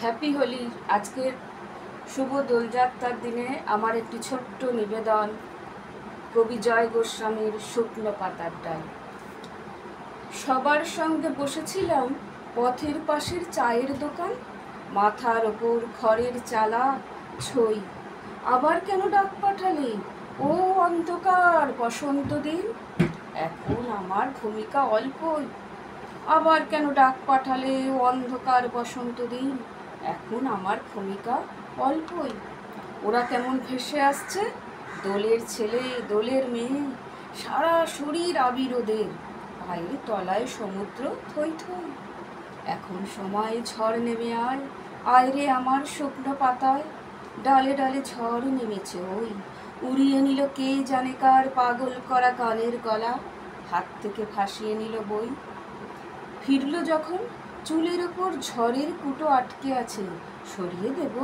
Happy Holi. আজকের শুভ দোলযাত্রার দিনে আমার একটি ছোট্ট নিবেদন কবি জয় গোস্বামীর শুকনো পাতার ডাল। সবার সঙ্গে বসেছিলাম পথের পাশের চায়ের দোকান, মাথার ওপর খড়ের চালা ছই। আবার কেন ডাক পাঠালে ও অন্ধকার বসন্ত দিন? এখন আমার ভূমিকা অল্পই। আবার কেন ডাক পাঠালে ও অন্ধকার বসন্ত দিন? এখন আমার ভূমিকা অল্পই। ওরা কেমন ভেসে আসছে, দোলের ছেলে দোলের মেয়ে, সারা শরীর আবির ওদের, পায়ের তলায় সমুদ্র থই থই। এখন সময় ঝড় নেমে আয়, আয় রে আমার শুকনো পাতায়। ডালে ডালে ঝড় নেমেছে ওই, উড়িয়ে নিল কে জানে কার পাগল করা গানের গলা, হাত থেকে ভাসিয়ে নিল বই। ফিরল যখন চুলের ওপর ঝড়ের কুটো আটকে আছে, সরিয়ে দেব,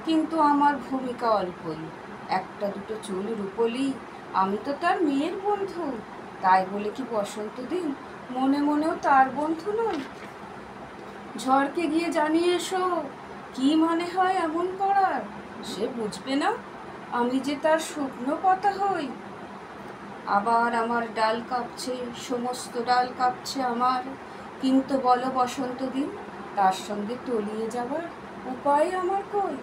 কিন্তু আমার ভূমিকা অল্পই। একটা দুটো চুল রূপলি, আমি তো তার মেয়ের বন্ধু, তাই বলে কি বসন্ত দিন মনে মনেও তার বন্ধু নয়? ঝড়কে গিয়ে জানিয়ে এসো কি মানে হয় এমন করার। সে বুঝবে না আমি যে তার শুকনো পাতা হই। আবার আমার ডাল কাঁপছে, সমস্ত ডাল কাঁপছে আমার, কিন্তু বলো বসন্ত দিন, তার সঙ্গে তলিয়ে যাবার উপায় আমার কই?